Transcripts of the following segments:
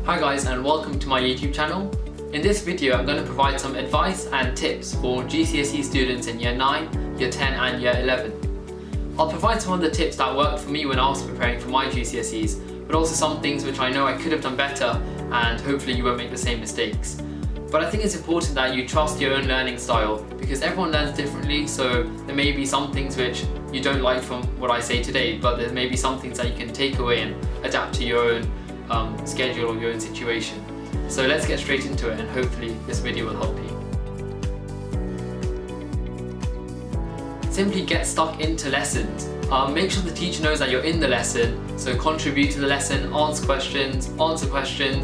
Hi guys, and welcome to my YouTube channel. In this video I'm going to provide some advice and tips for GCSE students in Year 9, Year 10 and Year 11. I'll provide some of the tips that worked for me when I was preparing for my GCSEs, but also some things which I know I could have done better, and hopefully you won't make the same mistakes. But I think it's important that you trust your own learning style, because everyone learns differently, so there may be some things which you don't like from what I say today, but there may be some things that you can take away and adapt to your own schedule or your own situation. So let's get straight into it, and hopefully this video will help you. Simply get stuck into lessons. Make sure the teacher knows that you're in the lesson, so contribute to the lesson, answer questions,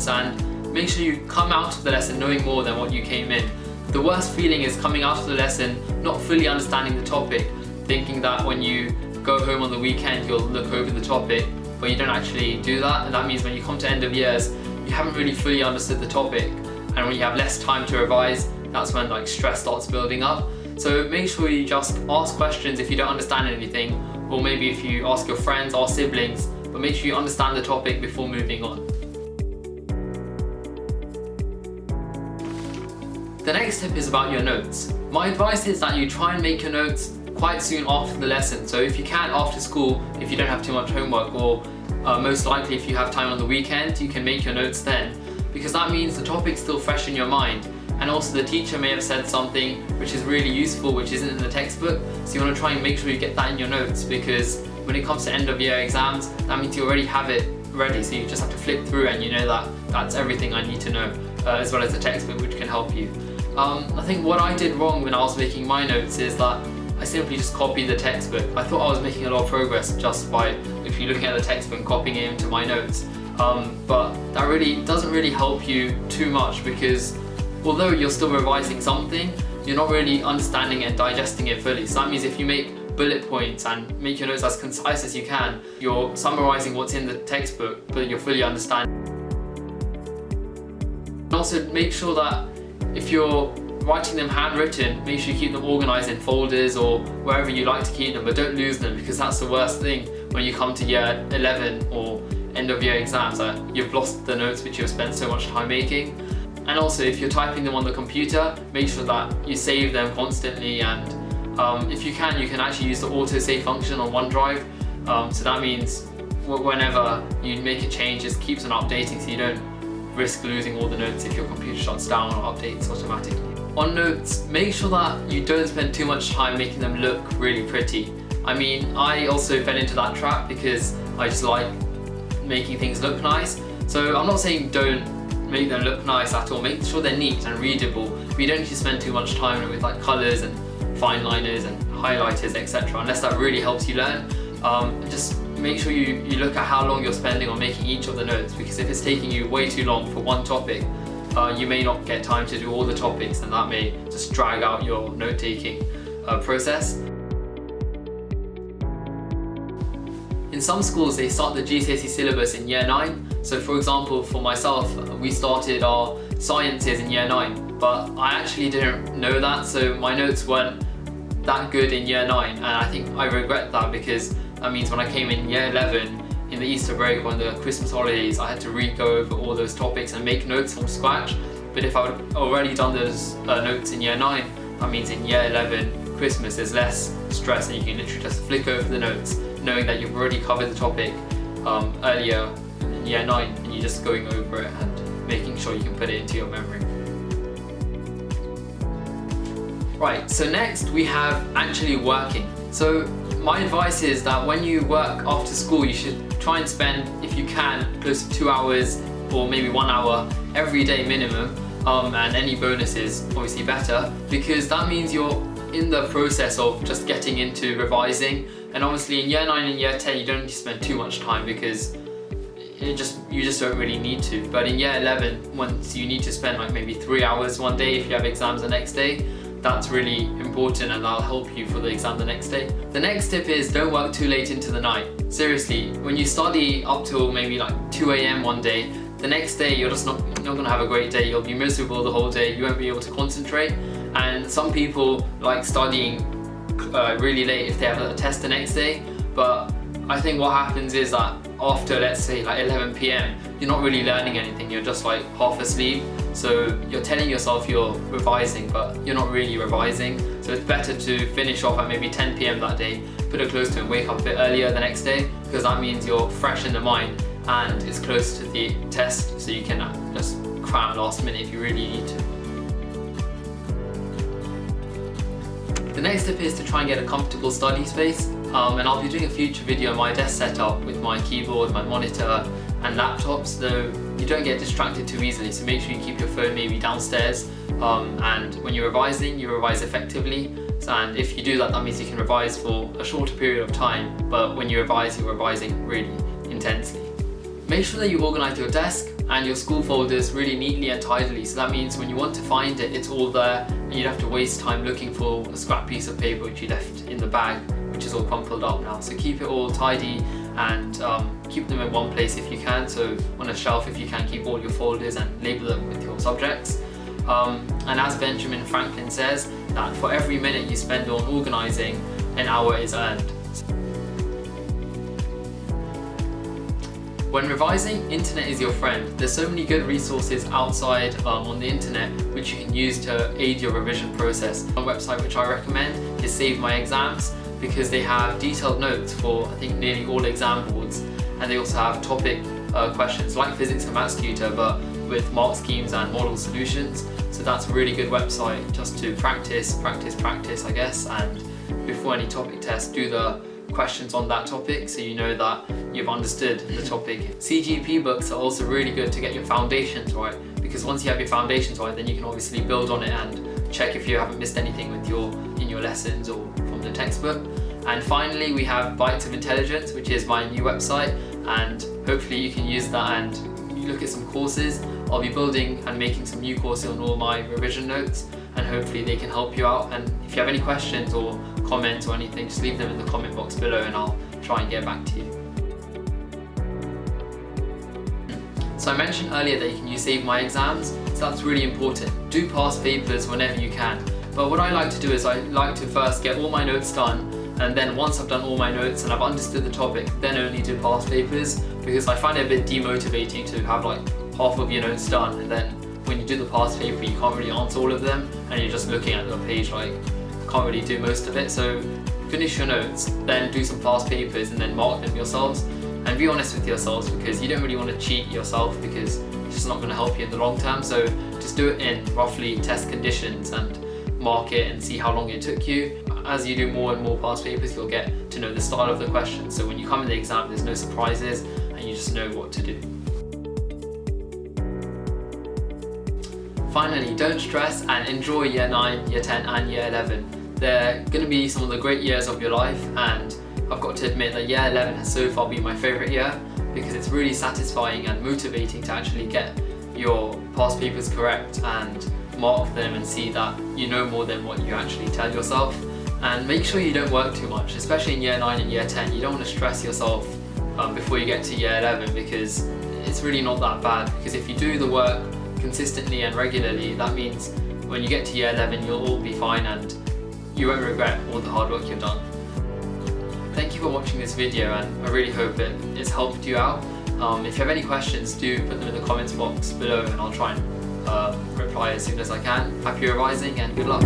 and make sure you come out of the lesson knowing more than what you came in. The worst feeling is coming out of the lesson not fully understanding the topic, thinking that when you go home on the weekend you'll look over the topic, but you don't actually do that, and that means when you come to end of years you haven't really fully understood the topic, and when you have less time to revise, that's when stress starts building up. So make sure you just ask questions if you don't understand anything, or maybe if you ask your friends or siblings, but make sure you understand the topic before moving on. The next tip is about your notes. My advice is that you try and make your notes quite soon after the lesson. So if you can, after school, if you don't have too much homework, or most likely if you have time on the weekend, you can make your notes then, because that means the topic's still fresh in your mind, and also the teacher may have said something which is really useful which isn't in the textbook, so you want to try and make sure you get that in your notes, because when it comes to end of year exams, that means you already have it ready, so you just have to flip through and you know that that's everything I need to know, as well as the textbook which can help you. I think what I did wrong when I was making my notes is that I simply just copied the textbook. I thought I was making a lot of progress just by literally looking at the textbook and copying it into my notes. But that really doesn't really help you too much, because although you're still revising something, you're not really understanding and digesting it fully. So that means if you make bullet points and make your notes as concise as you can, you're summarizing what's in the textbook, but you're fully understanding. And also make sure that if you're writing them handwritten, make sure you keep them organized in folders or wherever you like to keep them, but don't lose them, because that's the worst thing when you come to year 11 or end of year exams, that you've lost the notes which you've spent so much time making. And also if you're typing them on the computer, make sure that you save them constantly, and if you can actually use the autosave function on OneDrive. So that means whenever you make a change, it keeps on updating, so you don't risk losing all the notes if your computer shuts down or updates automatically. On notes, make sure that you don't spend too much time making them look really pretty. I mean, I also fell into that trap because I just like making things look nice. So I'm not saying don't make them look nice at all, make sure they're neat and readable, but you don't need to spend too much time with colours and fine liners and highlighters, etc., unless that really helps you learn. Just make sure you look at how long you're spending on making each of the notes, because if it's taking you way too long for one topic, you may not get time to do all the topics, and that may just drag out your note-taking process. In some schools they start the GCSE syllabus in year 9, so for example for myself we started our sciences in year 9, but I actually didn't know that, so my notes weren't that good in year 9, and I think I regret that, because that means when I came in year 11 in the Easter break or in the Christmas holidays, I had to re-go over all those topics and make notes from scratch. But if I would already done those notes in year 9, that means in year 11 Christmas there's less stress, and you can literally just flick over the notes knowing that you've already covered the topic earlier in year 9, and you're just going over it and making sure you can put it into your memory. Right, so next we have actually working. So my advice is that when you work after school, you should try and spend, if you can, close to 2 hours or maybe 1 hour every day minimum, and any bonuses obviously better, because that means you're in the process of just getting into revising. And obviously in year 9 and year 10 you don't need to spend too much time, because you just don't really need to. But in year 11, once you need to spend maybe 3 hours one day if you have exams the next day, that's really important, and that'll help you for the exam the next day. The next tip is don't work too late into the night. Seriously, when you study up till maybe 2 AM one day, the next day you're just not going to have a great day. You'll be miserable the whole day, you won't be able to concentrate. And some people like studying really late if they have a test the next day, but I think what happens is that after, let's say, like 11 p.m, you're not really learning anything, you're just like half asleep. So you're telling yourself you're revising, but you're not really revising. So it's better to finish off at maybe 10 p.m. that day, put it close to and wake up a bit earlier the next day, because that means you're fresh in the mind and it's close to the test, so you can just cram last minute if you really need to. The next step is to try and get a comfortable study space, and I'll be doing a future video on my desk setup with my keyboard, my monitor and laptop, so you don't get distracted too easily. So make sure you keep your phone maybe downstairs, and when you're revising, you revise effectively. And if you do that, that means you can revise for a shorter period of time, but when you revise, you're revising really intensely. Make sure that you organise your desk and your school folders really neatly and tidily, so that means when you want to find it, it's all there and you don't have to waste time looking for a scrap piece of paper which you left in the bag, which is all crumpled up now. So keep it all tidy and keep them in one place if you can. So on a shelf if you can, keep all your folders and label them with your subjects. And as Benjamin Franklin says, that for every minute you spend on organising, an hour is earned. When revising, internet is your friend. There's so many good resources outside on the internet which you can use to aid your revision process. One website which I recommend is Save My Exams, because they have detailed notes for I think nearly all exam boards, and they also have topic questions like physics and maths tutor, but with mark schemes and model solutions. So that's a really good website just to practice I guess, and before any topic test do the questions on that topic so you know that you've understood the topic. CGP books are also really good to get your foundations right, because once you have your foundations right, then you can obviously build on it and check if you haven't missed anything with in your lessons or from the textbook. And finally we have Bites of Intelligence, which is my new website, and hopefully you can use that and you look at some courses. I'll be building and making some new courses on all my revision notes, and hopefully they can help you out. And if you have any questions or comments or anything, just leave them in the comment box below and I'll try and get back to you. So I mentioned earlier that you can use Save My Exams, so that's really important. Do past papers whenever you can. But what I like to do is I like to first get all my notes done, and then once I've done all my notes and I've understood the topic, then only do past papers, because I find it a bit demotivating to have like half of your notes done and then when you do the past paper you can't really answer all of them and you're just looking at the page like can't really do most of it. So finish your notes, then do some past papers and then mark them yourselves, and be honest with yourselves, because you don't really want to cheat yourself because it's just not going to help you in the long term. So just do it in roughly test conditions and mark it and see how long it took you. As you do more and more past papers, you'll get to know the style of the question, so when you come in the exam there's no surprises and you just know what to do. Finally, don't stress and enjoy Year 9, Year 10 and Year 11. They're going to be some of the great years of your life, and I've got to admit that Year 11 has so far been my favourite year, because it's really satisfying and motivating to actually get your past papers correct and mark them and see that you know more than what you actually tell yourself. And make sure you don't work too much, especially in Year 9 and Year 10. You don't want to stress yourself before you get to Year 11, because it's really not that bad, because if you do the work consistently and regularly, that means when you get to Year 11 you'll all be fine and you won't regret all the hard work you've done. Thank you for watching this video, and I really hope it's helped you out. If you have any questions, do put them in the comments box below and I'll try and reply as soon as I can. Happy revising and good luck.